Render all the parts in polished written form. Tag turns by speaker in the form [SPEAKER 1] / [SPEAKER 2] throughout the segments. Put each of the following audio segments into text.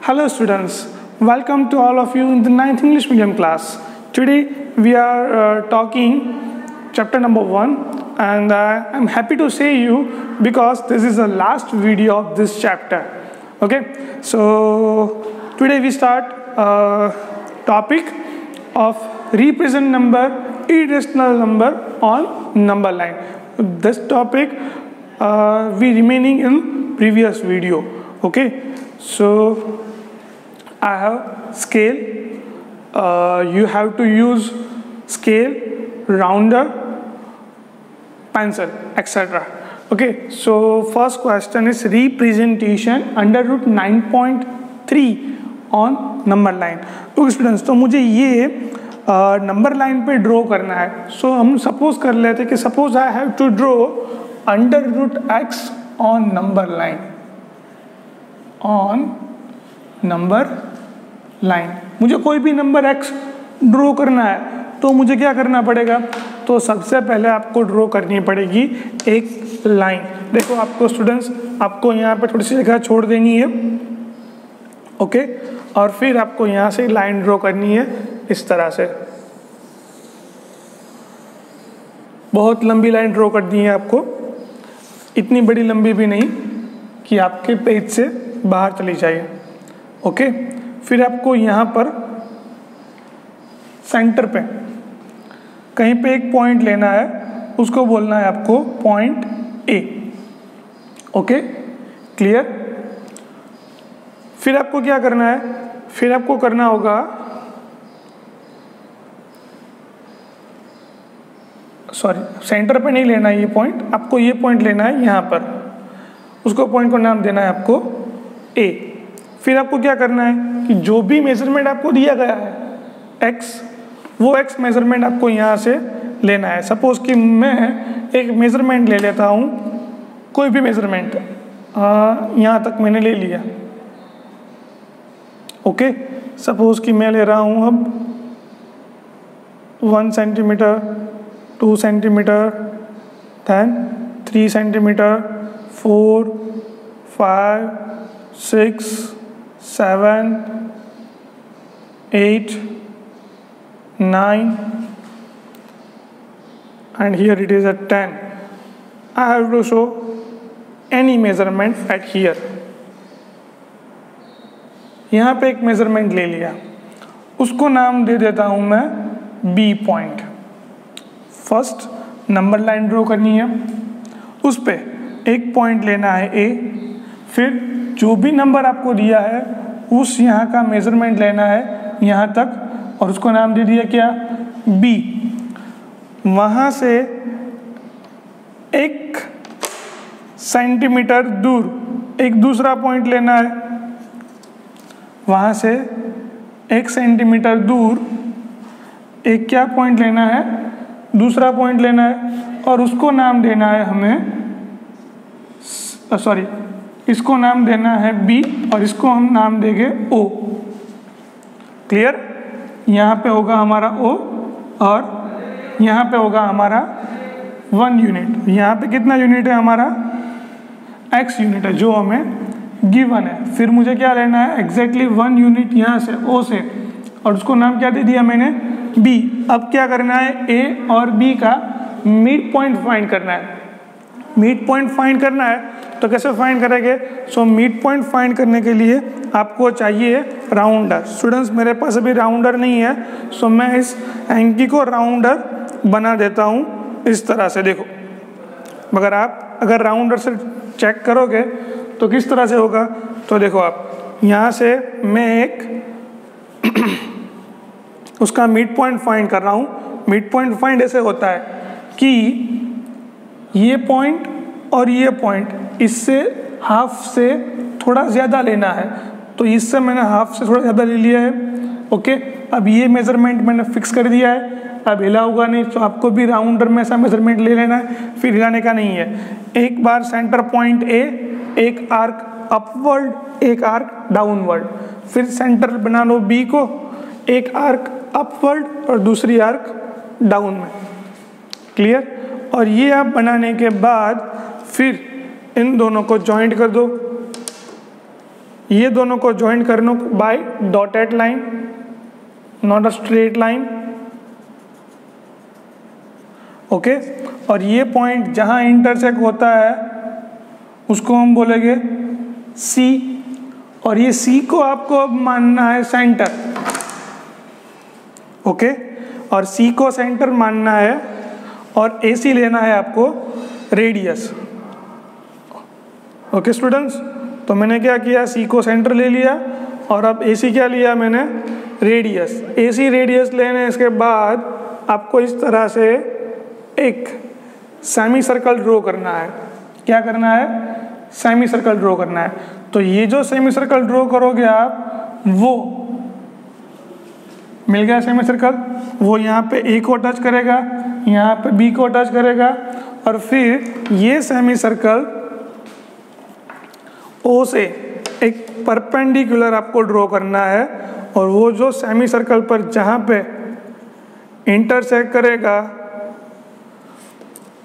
[SPEAKER 1] Hello students, welcome to all of you in the 9th English medium class. Today we are talking chapter number 1 and I'm happy to say you because this is the last video of this chapter. Okay, so today we start topic of represent number, irrational number on number line. This topic we remaining in previous video. Okay, so I have scale, you have to use scale, rounder, pencil, etc. Okay, so first question is representation under root 9.3 on number line. तो students, तो मुझे ये number line पे draw करना है. सो हम suppose कर लेते कि suppose I have to draw under root x on number line. On number line मुझे कोई भी नंबर x ड्रॉ करना है, तो मुझे क्या करना पड़ेगा? तो सबसे पहले आपको ड्रॉ करनी पड़ेगी एक लाइन. देखो आपको स्टूडेंट्स, आपको यहाँ पे थोड़ी सी जगह छोड़ देनी है. ओके, और फिर आपको यहाँ से लाइन ड्रॉ करनी है इस तरह से. बहुत लंबी लाइन ड्रॉ करनी है आपको, इतनी बड़ी लंबी भी नहीं कि आपके पेज से बाहर चली जाए. ओके, फिर आपको यहाँ पर सेंटर पे कहीं पे एक पॉइंट लेना है, उसको बोलना है आपको पॉइंट ए. Okay, clear? फिर आपको क्या करना है? फिर आपको करना होगा, सॉरी, सेंटर पे नहीं लेना है ये पॉइंट, आपको ये पॉइंट लेना है यहाँ पर. उसको पॉइंट को नाम देना है आपको ए. फिर आपको क्या करना है कि जो भी मेजरमेंट आपको दिया गया है x, वो x मेजरमेंट आपको यहाँ से लेना है. सपोज कि मैं एक मेजरमेंट ले लेता हूँ, कोई भी मेजरमेंट यहाँ तक मैंने ले लिया. ओके, सपोज कि मैं ले रहा हूँ अब 1 centimetre, 2 centimetre, then 3 centimetre, 4, 5, 6, 7, 8, 9, and here it is at 10. I have to show any measurement at here. यहाँ पे एक मेजरमेंट ले लिया, उसको नाम दे देता हूँ मैं B point. First number line draw करनी है, उस पे एक पॉइंट लेना है A. फिर जो भी नंबर आपको दिया है उस यहाँ का मेजरमेंट लेना है यहाँ तक, और उसको नाम दे दिया क्या? B. वहाँ से 1 सेंटीमीटर दूर एक दूसरा पॉइंट लेना है, वहाँ से 1 सेंटीमीटर दूर एक क्या पॉइंट लेना है? दूसरा पॉइंट लेना है, और उसको नाम देना है हमें, सॉरी, इसको नाम देना है B और इसको हम नाम देंगे O. क्लियर? यहाँ पे होगा हमारा O और यहाँ पे होगा हमारा 1 यूनिट. यहाँ पे कितना यूनिट है हमारा? X यूनिट है जो हमें गिवन है. फिर मुझे क्या लेना है? एग्जैक्टली 1 यूनिट यहाँ से O से, और उसको नाम क्या दे दिया मैंने? B. अब क्या करना है? A और B का मिड पॉइंट फाइंड करना है. मिड पॉइंट फाइंड करना है तो कैसे फाइंड करेंगे? सो मिड पॉइंट फाइंड करने के लिए आपको चाहिए राउंडर. स्टूडेंट्स, मेरे पास अभी राउंडर नहीं है, सो मैं इस हैंकी को राउंडर बना देता हूँ इस तरह से. देखो, मगर आप अगर राउंडर से चेक करोगे तो किस तरह से होगा? तो देखो, आप यहाँ से मैं एक उसका मिड पॉइंट फाइंड कर रहा हूँ. मिड पॉइंट फाइंड ऐसे होता है कि ये पॉइंट और ये पॉइंट, इससे हाफ से थोड़ा ज़्यादा लेना है, तो इससे मैंने हाफ से थोड़ा ज़्यादा ले लिया है. ओके, अब ये मेजरमेंट मैंने फिक्स कर दिया है, अब हिला होगा नहीं, तो आपको भी राउंडर में ऐसा मेजरमेंट ले लेना है, फिर हिलाने का नहीं है. एक बार सेंटर पॉइंट A, एक आर्क अपवर्ड, एक आर्क डाउनवर्ड. फिर सेंटर बना लो B को, एक आर्क अपवर्ड और दूसरी आर्क डाउन में. क्लियर? और ये आप बनाने के बाद फिर इन दोनों को जॉइंट कर दो. ये दोनों को ज्वाइन करने by dotted line, not a straight line. Okay, और ये पॉइंट जहां इंटरसेक्ट होता है उसको हम बोलेंगे सी, और ये सी को आपको अब मानना है सेंटर। ओके, और सी को सेंटर मानना है और AC लेना है आपको रेडियस। ओके स्टूडेंट्स, तो मैंने क्या किया, सी को सेंटर ले लिया और अब AC क्या लिया मैंने, रेडियस। AC रेडियस लेने के बाद आपको इस तरह से एक सेमी सर्कल ड्रॉ करना है। क्या करना है, सेमी सर्कल ड्रॉ करना है। तो ये जो सेमी सर्कल ड्रॉ करोगे आप, वो मिल गया सेमी सर्कल, वो यहाँ पे A को टच करेगा, यहाँ पे B को टच करेगा, और फिर ये सेमी सर्कल O से एक परपेंडिकुलर आपको ड्रॉ करना है, और वो जो सेमी सर्कल पर जहाँ पे इंटरसेक्ट करेगा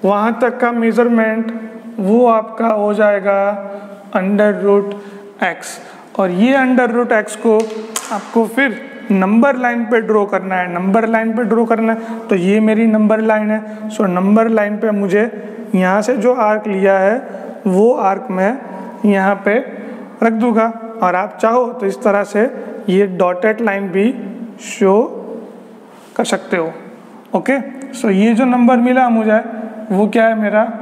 [SPEAKER 1] वहाँ तक का मेजरमेंट वो आपका हो जाएगा √x, और ये √x को आपको फिर नंबर लाइन पे ड्रॉ करना है। नंबर लाइन पे ड्रॉ करना है, तो ये मेरी नंबर लाइन है। सो नंबर लाइन पे मुझे यहाँ से जो आर्क लिया है वो आर्क मैं यहाँ पे रख दूंगा, और आप चाहो तो इस तरह से ये डॉटेड लाइन भी शो कर सकते हो। ओके, सो ये जो नंबर मिला मुझे वो क्या है, मेरा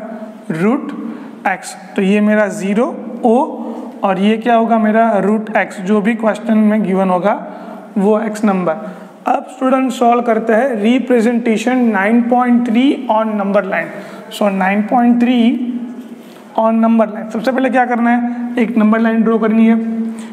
[SPEAKER 1] √x। तो ये मेरा 0 O, और ये क्या होगा मेरा √x, जो भी क्वेश्चन में गिवन होगा वो x नंबर। अब स्टूडेंट सॉल्व करते हैं representation 9.3 on number line. So 9.3 on number line, सबसे पहले क्या करना है, एक नंबर लाइन ड्रॉ करनी है,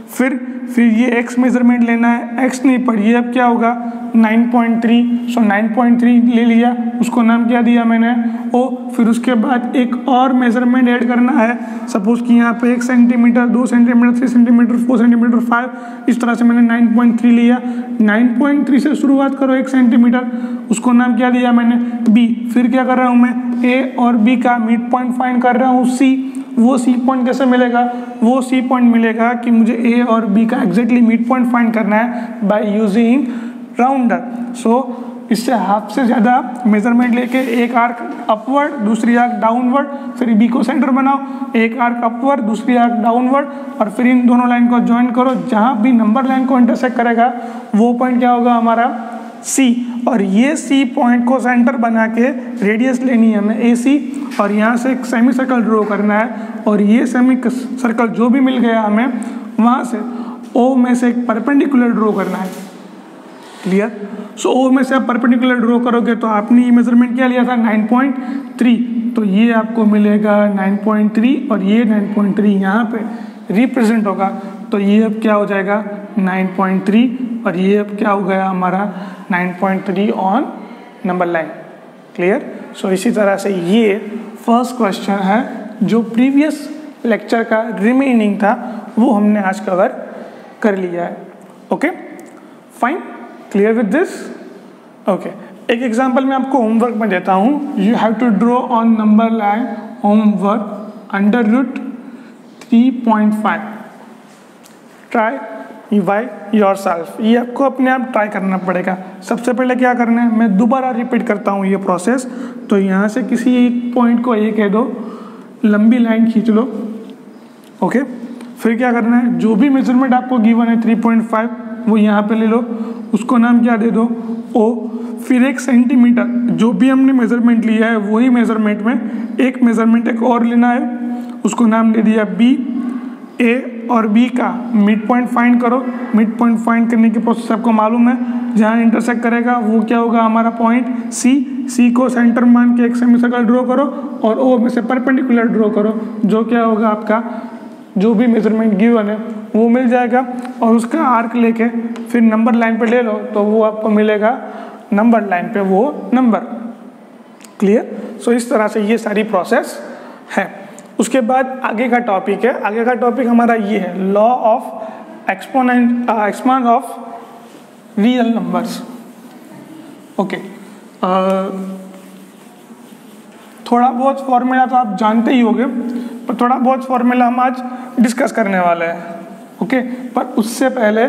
[SPEAKER 1] फिर ये x मेजरमेंट लेना है। x नहीं पर ये अब क्या होगा 9.3। सो 9.3 ले लिया, उसको नाम क्या दिया मैंने, O। फिर उसके बाद एक और मेजरमेंट ऐड करना है। सपोज कि यहाँ पे 1 सेंटीमीटर, 2 सेंटीमीटर, 3 सेंटीमीटर, 4 सेंटीमीटर, 5, इस तरह से मैंने 9.3 लिया। 9.3 से शुरुआत करो 1 सेंटीमीटर, उसको नाम क्या दिया मैंने, B। फिर क्या कर रहा हूँ मैं, A और B का मिड पॉइंट फाइंड कर रहा हूँ, C। वो C पॉइंट कैसे मिलेगा, वो C पॉइंट मिलेगा कि मुझे A और B का एग्जैक्टली मिड पॉइंट फाइंड करना है बाय यूजिंग राउंडर। सो इससे हाफ से ज़्यादा मेजरमेंट लेके एक आर्क अपवर्ड, दूसरी आर्क डाउनवर्ड, फिर B को सेंटर बनाओ, एक आर्क अपवर्ड, दूसरी आर्क डाउनवर्ड, और फिर इन दोनों लाइन को ज्वाइन करो। जहाँ भी नंबर लाइन को इंटरसेक्ट करेगा वो पॉइंट क्या होगा हमारा C, और ये C पॉइंट को सेंटर बना के रेडियस लेनी है हमें AC, और यहाँ से एक सेमी सर्कल ड्रॉ करना है, और ये सेमी सर्कल जो भी मिल गया हमें वहाँ से O में से एक परपेंडिकुलर ड्रॉ करना है। क्लियर? सो O में से आप परपेंडिकुलर ड्रॉ करोगे तो आपने ये मेजरमेंट क्या लिया था 9.3, तो ये आपको मिलेगा 9.3, और ये 9.3 यहाँ पे रिप्रेजेंट होगा, तो ये अब क्या हो जाएगा 9.3, और ये अब क्या हो गया हमारा 9.3 ऑन नंबर लाइन। क्लियर? सो इसी तरह से ये फर्स्ट क्वेश्चन है जो प्रीवियस लेक्चर का रिमेनिंग था वो हमने आज कवर कर लिया है। Okay fine, clear with this? Okay, एक एग्जांपल मैं आपको होमवर्क में देता हूँ। You have to draw on number line homework √3.5, try by yourself. ये आपको अपने आप ट्राई करना पड़ेगा। सबसे पहले क्या करना है, मैं दोबारा रिपीट करता हूँ ये प्रोसेस। तो यहाँ से किसी एक पॉइंट को A कह दो, लंबी लाइन खींच लो। ओके, फिर क्या करना है, जो भी मेजरमेंट आपको गिवन है 3.5 वो यहाँ पे ले लो, उसको नाम क्या दे दो O। फिर 1 सेंटीमीटर जो भी हमने मेजरमेंट लिया है वही मेजरमेंट में एक मेजरमेंट एक और लेना है, उसको नाम दे दिया B। A और B का मिड पॉइंट फाइंड करो। मिड पॉइंट फाइंड करने की प्रोसेस आपको मालूम है, जहाँ इंटरसेक्ट करेगा वो क्या होगा हमारा पॉइंट C को सेंटर मान के एक सेमी सर्कल ड्रॉ करो, और O में से परपेंडिकुलर ड्रॉ करो, जो क्या होगा आपका जो भी मेजरमेंट गिवन है वो मिल जाएगा, और उसका आर्क लेके फिर नंबर लाइन पे ले लो तो वो आपको मिलेगा नंबर लाइन पे वो नंबर। क्लियर? सो इस तरह से ये सारी प्रोसेस है। उसके बाद आगे का टॉपिक है, आगे का टॉपिक हमारा ये है law of exponent of real numbers. Okay, थोड़ा बहुत फॉर्मूला तो आप जानते ही होंगे, पर थोड़ा बहुत फॉर्मूला हम आज डिस्कस करने वाले हैं। ओके, पर उससे पहले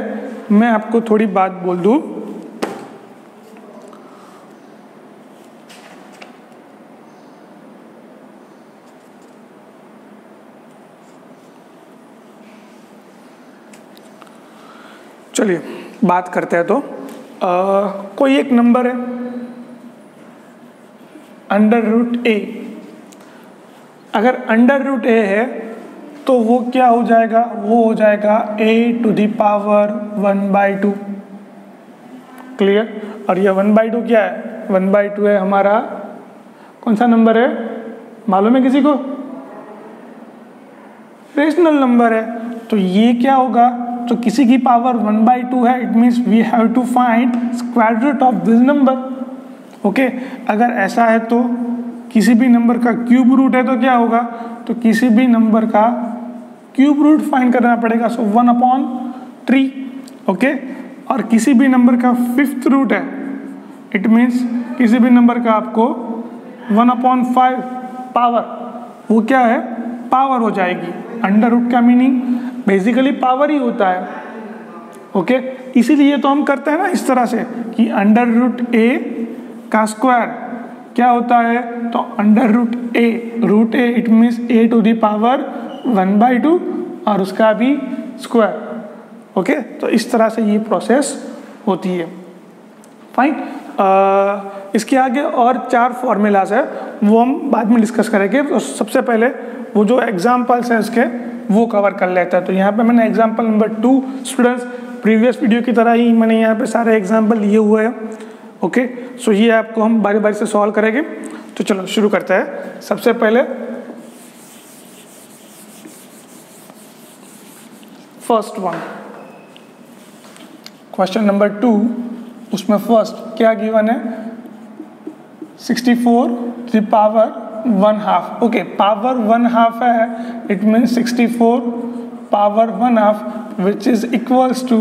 [SPEAKER 1] मैं आपको थोड़ी बात बोल दूं। चलिए बात करते हैं। तो कोई एक नंबर है अंडर रूट ए। अगर अंडर रूट ए है तो वो क्या हो जाएगा, वो हो जाएगा a to the power 1/2। Clear. और ये 1/2 क्या है, 1/2 है हमारा कौन सा नंबर है, मालूम है किसी को? रेशनल नंबर है। तो ये क्या होगा, तो किसी की पावर 1/2 है, it means we have to find square root of this number. Okay, अगर ऐसा है तो किसी भी नंबर का क्यूब रूट है तो क्या होगा, तो किसी भी नंबर का क्यूब रूट फाइंड करना पड़ेगा, सो 1/3। ओके, और किसी भी नंबर का फिफ्थ रूट है, इट मीन्स किसी भी नंबर का आपको 1/5 पावर, वो क्या है, पावर हो जाएगी। अंडर रूट का मीनिंग बेसिकली पावर ही होता है। ओके, इसीलिए तो हम करते हैं ना इस तरह से कि अंडर रूट ए का स्क्वायर क्या होता है, तो under root a it means a to the power 1/2 और उसका भी स्क्वायर। ओके, तो इस तरह से ये प्रोसेस होती है। फाइन। इसके आगे और 4 फॉर्मूलाज है, वो हम बाद में डिस्कस करेंगे। तो सबसे पहले वो जो एग्जाम्पल्स हैं इसके वो कवर कर लेता है। तो यहाँ पे मैंने example number 2 students, previous video की तरह ही मैंने यहाँ पे सारे एग्जाम्पल लिए हुए हैं। ओके, सो ये आपको हम बारी बारी से सॉल्व करेंगे। तो चलो शुरू करते हैं। सबसे पहले फर्स्ट वन, क्वेश्चन नंबर 2, उसमें फर्स्ट क्या गिवन है, 64 to the power 1/2। Okay, power 1/2 है, it means 64 power 1/2 which is equals to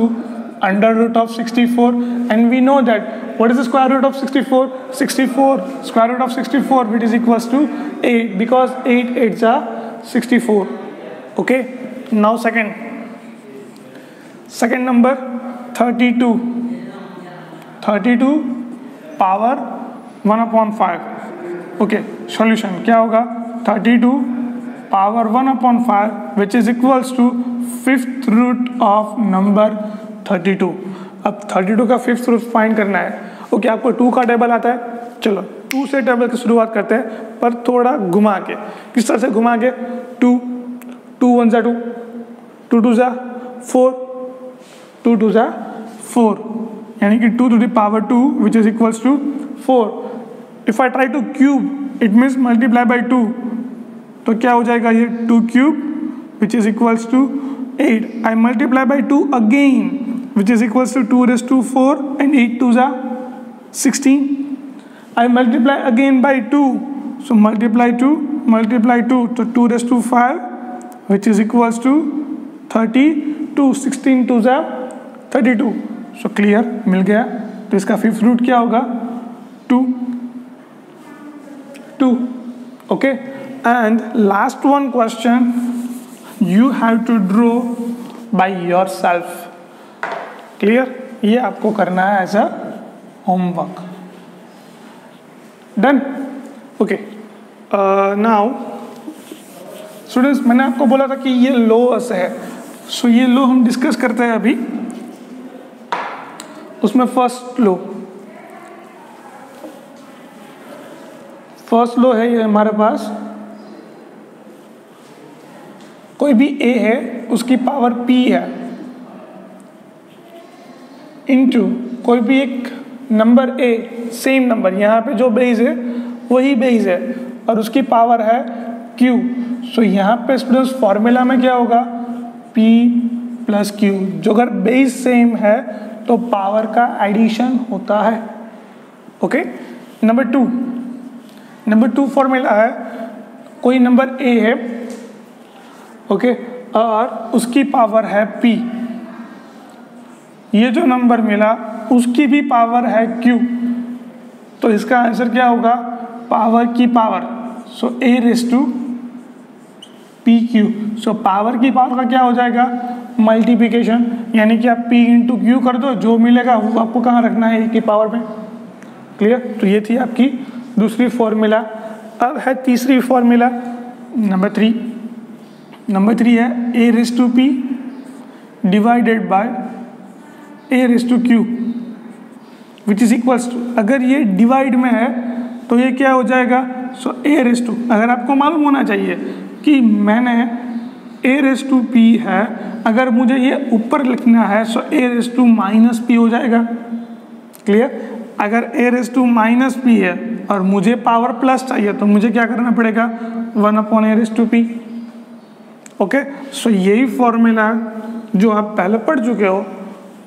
[SPEAKER 1] under root of 64, and we know that what is the square root of 64? 64 square root of 64 which is equals to 8 because 8 8s are 64. Okay, now second number 32 power 1/5. Okay, solution क्या होगा, 32 power 1/5 which is equals to 5th root of number 32। अब 32 का 5th root find करना है। Okay, आपको 2 का table आता है, चलो 2 से टेबल की शुरुआत करते हैं, पर थोड़ा घुमा के। किस तरह से घुमा के, 2 1 2, 2 2 4, 2 2 4, यानी कि 2 to the power 2 which is equals to 4। If I try two cube it means multiply by 2, तो क्या हो जाएगा ये 2 cube which is equals to 8। I multiply by 2 again which is equals to 2 raised to 4 and 8 2s are 16। I multiply again by 2, so multiply 2 to 2 raised to 5 which is equals to 32। 16 2s are 32। so clear, मिल गया। तो इसका 5th root क्या होगा, 2। okay, and last one question you have to draw by yourself। Clear, ये आपको करना है as a homework. Done. Okay, now students, मैंने आपको बोला था कि ये लोअर्स है, सो ये लो हम डिस्कस करते हैं अभी। उसमें फर्स्ट लो है ये हमारे पास, कोई भी a है उसकी पावर p है, इनटू कोई भी एक नंबर a, सेम नंबर, यहाँ पे जो बेस है वही बेस है और उसकी पावर है q। सो यहाँ पे स्टूडेंट्स फॉर्मूला में क्या होगा, p प्लस q। जो अगर बेस सेम है तो पावर का एडिशन होता है। ओके, नंबर 2 फॉर्मूला है, कोई नंबर a है, ओके, और उसकी पावर है p। ये जो नंबर मिला उसकी भी पावर है q, तो इसका आंसर क्या होगा, पावर की power, so a raise to P Q. So power की पावर का क्या हो जाएगा, मल्टीप्लिकेशन, यानी कि आप पी इंटू क्यू कर दो, जो मिलेगा वो आपको कहाँ रखना है, ए की पावर में। क्लियर। तो ये थी आपकी दूसरी फॉर्मूला। अब है तीसरी फॉर्मूला नंबर 3। नंबर 3 है a raise to P divided by a raise to Q which is equals to, अगर ये डिवाइड में है तो ये क्या हो जाएगा, सो ए रेस टू, अगर आपको मालूम होना चाहिए कि मैंने ए रेस टू पी है, अगर मुझे ये ऊपर लिखना है सो ए रेस टू माइनस पी हो जाएगा। क्लियर। अगर ए रेस टू माइनस पी है और मुझे पावर प्लस चाहिए तो मुझे क्या करना पड़ेगा, 1/a raise to P. Okay. So यही फॉर्मूला जो आप पहले पढ़ चुके हो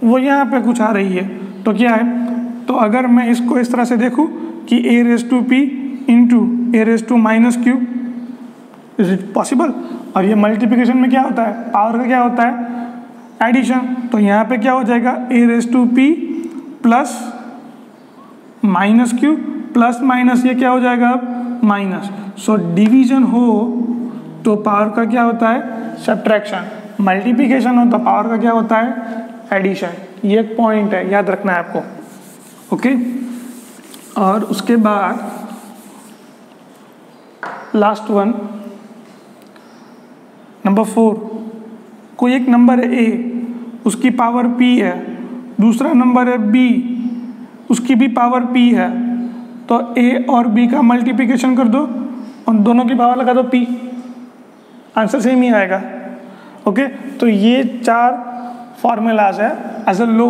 [SPEAKER 1] वो यहाँ पे कुछ आ रही है। तो क्या है, तो अगर मैं इसको इस तरह से देखूँ कि a raise to P into a raise to minus Q, is it possible. और ये मल्टीप्लिकेशन में क्या होता है, पावर का क्या होता है, एडिशन। तो यहाँ पे क्या हो जाएगा, a raise to P plus minus Q, plus minus ये क्या हो जाएगा अब माइनस। सो डिवीजन हो तो पावर का क्या होता है, सब्ट्रैक्शन। मल्टीप्लिकेशन हो तो पावर का क्या होता है, एडिशन। ये एक पॉइंट है, याद रखना है आपको। ओके। और उसके बाद लास्ट वन नंबर 4, कोई एक नंबर है ए, उसकी पावर p है, दूसरा नंबर है b, उसकी भी पावर p है, तो a और b का मल्टीप्लिकेशन कर दो और दोनों की पावर लगा दो p, आंसर सेम ही आएगा। ओके। तो ये 4 फॉर्मूलाज है एज अ लो,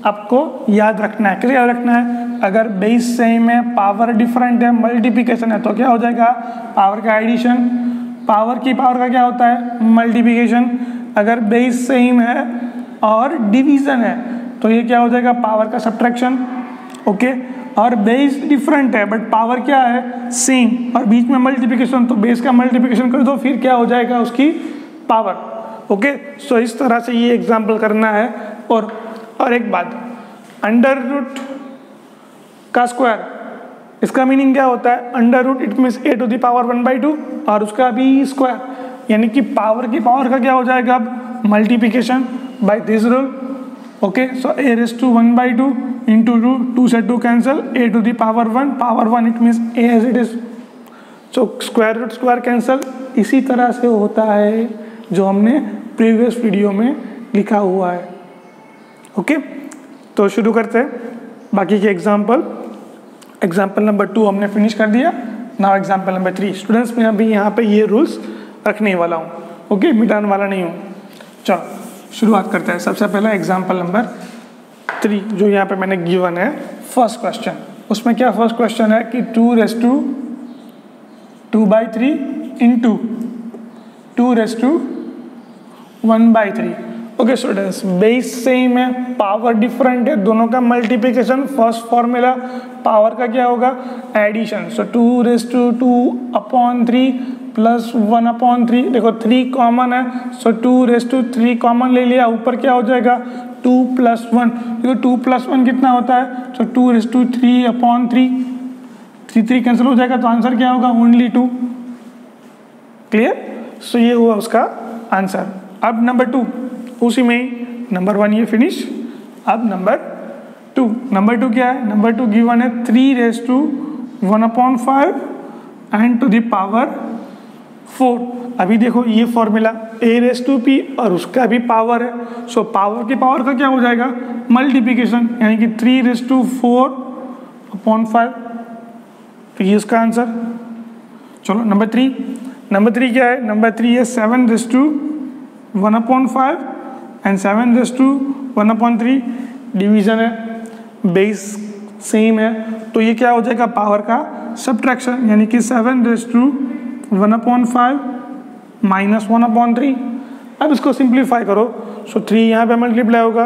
[SPEAKER 1] आपको याद रखना है। कैसे याद रखना है, अगर बेस सेम है, पावर डिफरेंट है, मल्टीप्लिकेशन है, तो क्या हो जाएगा, पावर का एडिशन। पावर की पावर का क्या होता है, मल्टीप्लिकेशन। अगर बेस सेम है और डिवीजन है तो ये क्या हो जाएगा, पावर का सब्ट्रैक्शन। ओके। और बेस डिफरेंट है बट पावर क्या है, सेम, और बीच में मल्टीप्लिकेशन, तो बेस का मल्टीप्लिकेशन कर दो, फिर क्या हो जाएगा उसकी पावर। ओके। सो इस तरह से ये एग्जाम्पल करना है। और एक बात, अंडर रूट का स्क्वायर, इसका मीनिंग क्या होता है, under root it means a to the power 1/2 और उसका भी स्क्वायर, यानी कि पावर की पावर का क्या हो जाएगा अब, multiplication by this rule. Okay. So a raise to 1/2 into root, 2 से 2 cancel, a to the power 1, power 1 it means a as it is. So square root square cancel. इसी तरह से होता है जो हमने प्रीवियस वीडियो में लिखा हुआ है। ओके। तो शुरू करते हैं बाकी के एग्जाम्पल। एग्जाम्पल नंबर 2 हमने फिनिश कर दिया। Now example number 3। स्टूडेंट्स मैं अभी यहाँ पे ये रूल्स रखने वाला हूँ। ओके। मिटाने वाला नहीं हूँ। चलो शुरुआत करते हैं। सबसे पहला एग्जाम्पल नंबर 3 जो यहाँ पे मैंने गिवन है, फर्स्ट क्वेश्चन। उसमें क्या फर्स्ट क्वेश्चन है कि 2 raise to 2/3 into 2 raise to 1/3। Okay students, base same है, पावर डिफरेंट है, दोनों का मल्टीप्लिकेशन। फर्स्ट फॉर्मूला पावर का क्या होगा, addition. So 2 raise to 2/3 plus 1/3। देखो 3 कॉमन है, सो 2 रेस टू 3 कॉमन ले लिया, ऊपर क्या हो जाएगा 2 + 1। देखो 2 + 1 कितना होता है, सो 2 रेस टू 3/3, 3 कैंसिल हो जाएगा, तो आंसर क्या होगा, ओनली 2। क्लियर। सो ये हुआ उसका आंसर। अब नंबर 2 उसी में ही, नंबर 1 ये फिनिश। अब नंबर 2, नंबर 2 क्या है, नंबर 2 गिवन है 3 raise to 1/5 and to the power 4। अभी देखो ये formula a raise to p और उसका भी पावर है। सो पावर की पावर का क्या हो जाएगा, मल्टीप्लिकेशन, यानी कि 3 रेस टू 4/5। तो ये उसका आंसर। चलो नंबर 3। नंबर 3 क्या है, नंबर 3 है 7 raise to 1/5 and 7 raise to 1/3। Division है, बेस सेम है, तो ये क्या हो जाएगा, पावर का सब्ट्रैक्शन, यानी कि 7 रेस टू 1/5 माइनस 1/3। अब इसको सिंप्लीफाई करो। सो 3 यहाँ पे मल्टीप्लाई होगा,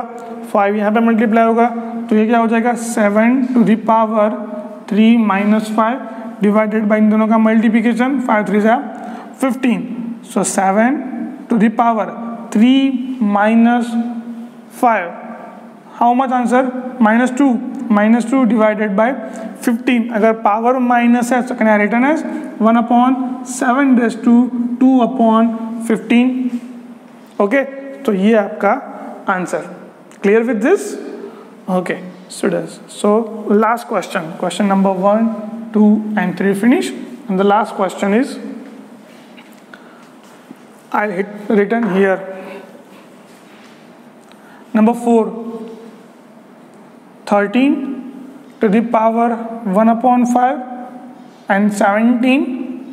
[SPEAKER 1] 5 यहाँ पे मल्टीप्लाई होगा, तो ये क्या हो जाएगा 7 to the power 3 - 5 divided by इन दोनों का मल्टीप्लिकेशन, 5 3 जा 15। So 7 to the power 3 - 5, how much answer, -2। -2 divided by 15। अगर पावर माइनस है तो can I written as 1/7/2/15। Okay, तो ये आपका answer. Clear with this? Okay students, so last question number 1, 2 and 3 finish, and the last question is I'll written here number 4, 13 to the power 1/5 and 17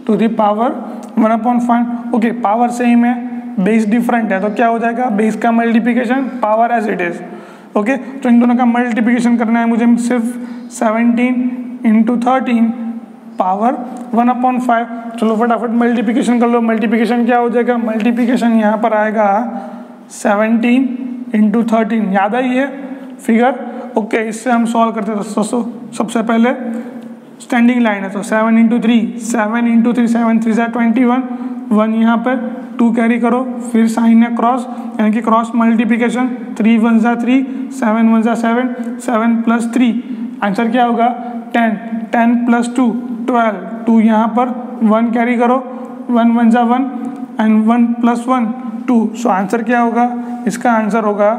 [SPEAKER 1] to the power 1/5। Okay, power same है, base different है, तो क्या हो जाएगा, base का multiplication, power as it is. Okay, तो इन दोनों का मल्टीप्लिकेशन करना है मुझे, सिर्फ 17 × 13 पावर 1/5। चलो फटाफट मल्टीप्लिकेशन कर लो। मल्टीप्लिकेशन क्या हो जाएगा, मल्टीप्लिकेशन यहाँ पर आएगा 17 × 13। याद आई है फिगर? ओके, इससे हम सॉल्व करते हैं। तो सबसे पहले स्टैंडिंग लाइन है, तो 7 × 3, 7 × 3, 7 3 = 21, 1 यहाँ पर 2 कैरी करो, फिर साइन है क्रॉस, यानी कि क्रॉस मल्टीप्लिकेशन, 3 1 = 3, 7 1 = 7, 7 + 3, आंसर क्या होगा 10, 10 + 2 12, 2 यहाँ पर 1 कैरी करो, 1 1 = 1 एंड 1 + 1 2। सो आंसर क्या होगा, इसका आंसर होगा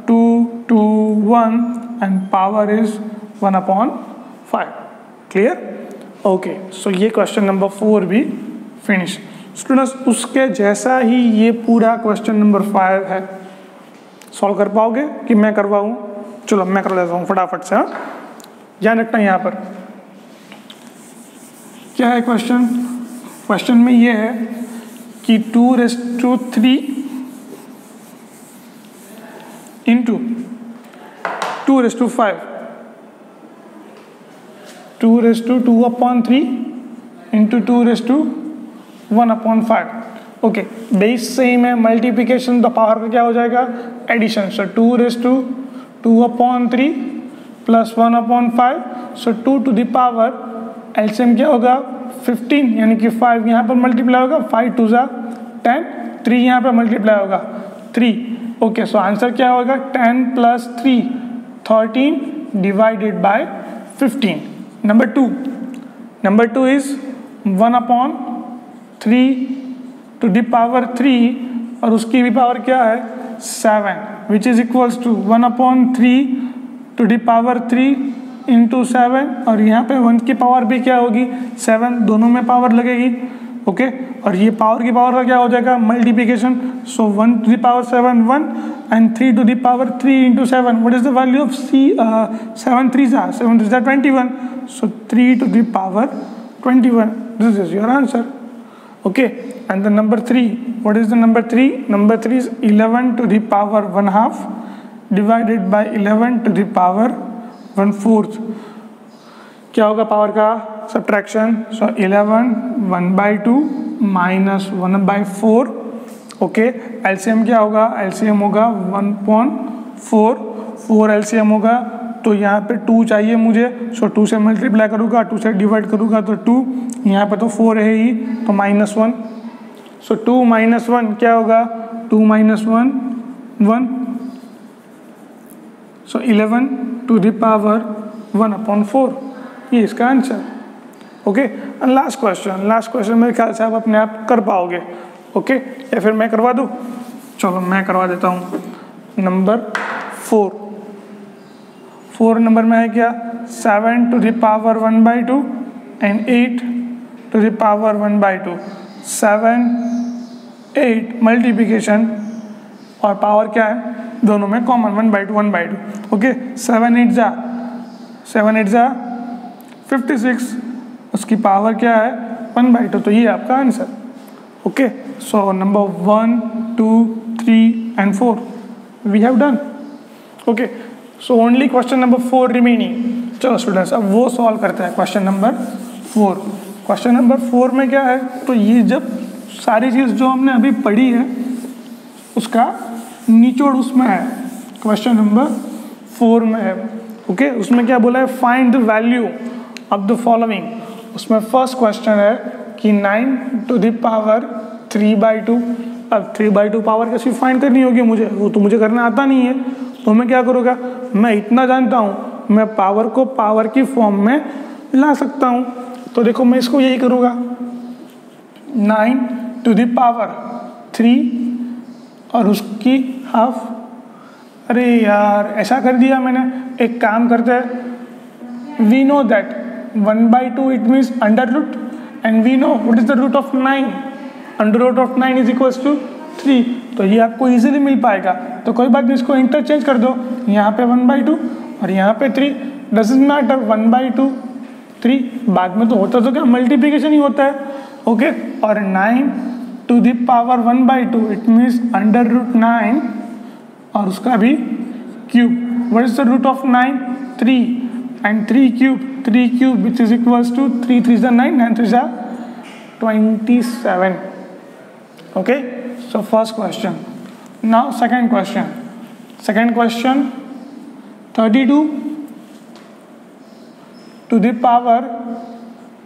[SPEAKER 1] 2 2 1 and power is 1/5। Clear? Okay, so ये क्वेश्चन नंबर 4 भी फिनिश। स्टूडेंट्स, उसके जैसा ही ये पूरा क्वेश्चन नंबर 5 है। सॉल्व कर पाओगे कि मैं करवाऊँ? चलो मैं कर लेता हूँ फटाफट से। ध्यान रखना यहाँ पर क्या है क्वेश्चन। क्वेश्चन में ये है कि 2⁻³ × 2⁵, 2/2/3 × 2⁻1/5। ओके, बेस सेम है, मल्टीप्लिकेशन, तो पावर का क्या हो जाएगा, addition. So 2/2/3 + 1/5, so 2 to the power, LCM क्या होगा 15, यानी कि 5 यहाँ पर मल्टीप्लाई होगा, 5 2 = 10, 3 यहाँ पर मल्टीप्लाई होगा 3। ओके, सो आंसर क्या होगा 10 + 3 13 divided by 15। Number 2 is 1/3 to the power 3 और उसकी भी पावर क्या है 7, which is equals to 1/3 to the power 3 × 7, और यहाँ पे 1 की पावर भी क्या होगी 7, दोनों में पावर लगेगी। ओके, और ये पावर की पावर का क्या हो जाएगा multiplication. So 1 to the power 7 1 and 3 to the power 3 × 7, what is the value of 7 3 = 21, so 3 to the power 21, this is your answer. Okay, and the number 3, what is the number 3? Number 3 is 11 to the power 1/2 divided by 11 to the power 1/4। क्या होगा power का subtraction? सो 11 1/2 minus 1/4। Okay, LCM क्या होगा, LCM होगा 1/4, 4 LCM होगा, तो यहाँ पे 2 चाहिए मुझे। सो 2 से मल्टीप्लाई करूँगा, 2 से डिवाइड करूँगा तो 2, यहाँ पे तो 4 है ही, तो -1। सो 2 - 1 क्या होगा, 2 - 1 1, सो 11 टू द पावर 1/4, ये इसका आंसर। ओके, लास्ट क्वेश्चन मेरे ख्याल से आप अपने आप कर पाओगे। ओके, या फिर मैं करवा दूँ? चलो मैं करवा देता हूँ। नंबर 4 नंबर में है क्या 7 to the power 1/2 and 8 to the power 1/2। 7 8 multiplication और पावर क्या है, दोनों में कॉमन 1/2 1/2। ओके, 7 8 = 56, उसकी पावर क्या है 1/2, तो ये आपका answer. Okay, so number 1 2 3 and 4 we have done. Okay, so only question number 4 remaining. चलो स्टूडेंट्स, अब वो सॉल्व करते हैं क्वेश्चन नंबर 4। क्वेश्चन नंबर 4 में क्या है, तो ये जब सारी चीज़ जो हमने अभी पढ़ी है उसका निचोड़ उसमें है, क्वेश्चन नंबर 4 में है। ओके, उसमें क्या बोला है, find the value of the following. उसमें फर्स्ट क्वेश्चन है कि 9 टू द पावर 3/2। अब 3/2 पावर कैसे फाइंड करनी होगी मुझे, वो तो मुझे करना आता नहीं है, तो मैं क्या करूँगा, मैं इतना जानता हूँ मैं पावर को पावर की फॉर्म में ला सकता हूँ। तो देखो मैं इसको यही करूँगा, 9 टू द पावर 3 और उसकी हाफ। अरे यार ऐसा कर दिया मैंने। एक काम करते हैं, we know that 1/2 it means under root and we know what is the root of 9, under root of 9 is equals to 3। तो ये आपको इजीली मिल पाएगा। तो कोई बात नहीं, इसको इंटरचेंज कर दो, यहाँ पे 1/2 और यहाँ पे 3, डजंट मैटर 1/2 3, बाद में तो होता तो क्या मल्टीप्लिकेशन ही होता है। ओके, और 9 to the power 1/2 it means under root 9 और उसका भी cube. What is the root of 9? 3 and 3 cube which is equals to 3 3 9 9 3 27। Okay, so first question. Now second question 32 to the power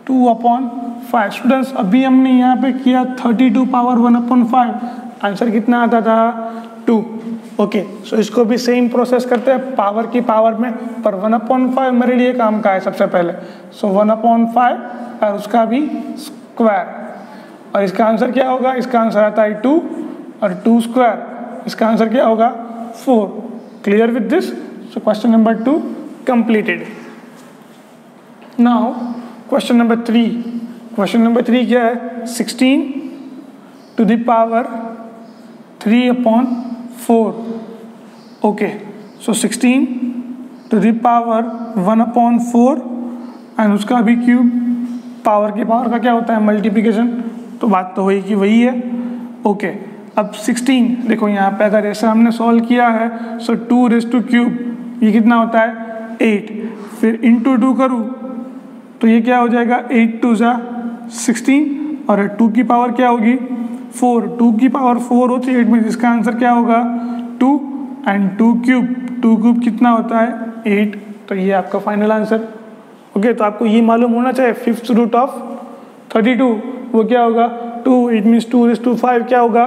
[SPEAKER 1] 2/5। Students अभी हमने यहाँ पे किया 32 power 1/5, answer कितना आता था 2। ओके, सो इसको भी सेम प्रोसेस करते हैं पावर की पावर में, पर 1/5 मेरे लिए काम का है सबसे पहले। सो 1/5 और उसका भी स्क्वायर, और इसका आंसर क्या होगा? इसका आंसर आता है 2 और 2 स्क्वायर, इसका आंसर क्या होगा 4। Clear with this? So question number 2 completed. Now question number 3। Question number 3 क्या है? 16 to the power 3/4। Okay, so 16 to the power 1/4 and उसका भी क्यूब। पावर की पावर का क्या होता है? मल्टीप्लिकेशन। तो बात तो वही की वही है। ओके, अब 16 देखो यहाँ पे अगर ऐसा हमने सॉल्व किया है, सो 2 रेज़ टू क्यूब ये कितना होता है 8, फिर इंटू 2 करूँ तो ये क्या हो जाएगा 8 2 16 और 2 की पावर क्या होगी 4। 2 की पावर 4 होती है, इट मीन्स इसका आंसर क्या होगा 2 एंड 2 क्यूब कितना होता है 8। तो ये आपका फाइनल आंसर। ओके, तो आपको ये मालूम होना चाहिए 5th रूट ऑफ 32 वो क्या होगा 2, इट मीन्स 2 रेज़ टू 5 क्या होगा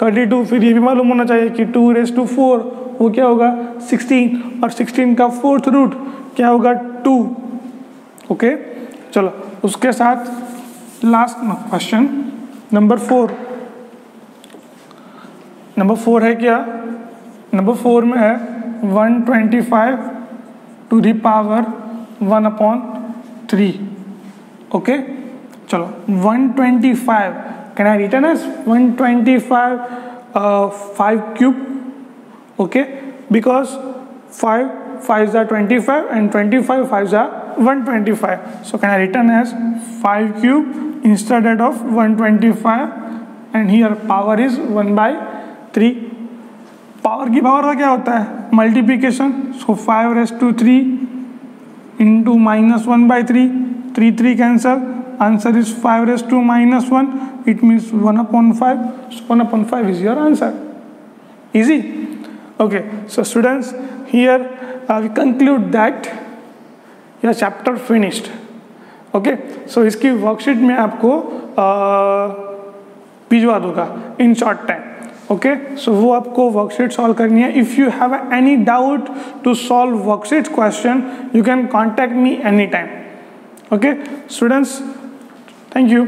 [SPEAKER 1] 32। फिर ये भी मालूम होना चाहिए कि 2 रेज़ टू 4 वो क्या होगा 16, और 16 का 4th रूट क्या होगा 2। ओके, चलो उसके साथ लास्ट क्वेश्चन नंबर 4। नंबर 4 है क्या? नंबर 4 में है 125 टू द पावर 1/3। ओके, चलो 125 can I return as 125 5 cube. Okay, because 5 5s are 25 and 25 5s are 125. So can I return as 5 cube instead of 125, and here power is 1/3. Power की power का क्या होता है multiplication. So 5 raise to 3 into -1/3, 3 3 cancel, answer is 5 raise to -1, it means 1/5. So 1/5 is your answer. Easy. Okay, so students, here we conclude that your chapter finished. Okay, so इसकी worksheet में आपको भिजवा दूंगा in short time. Okay, so वो आपको worksheet solve करनी है। If you have any doubt to solve worksheet question you can contact me any time. Okay students, thank you.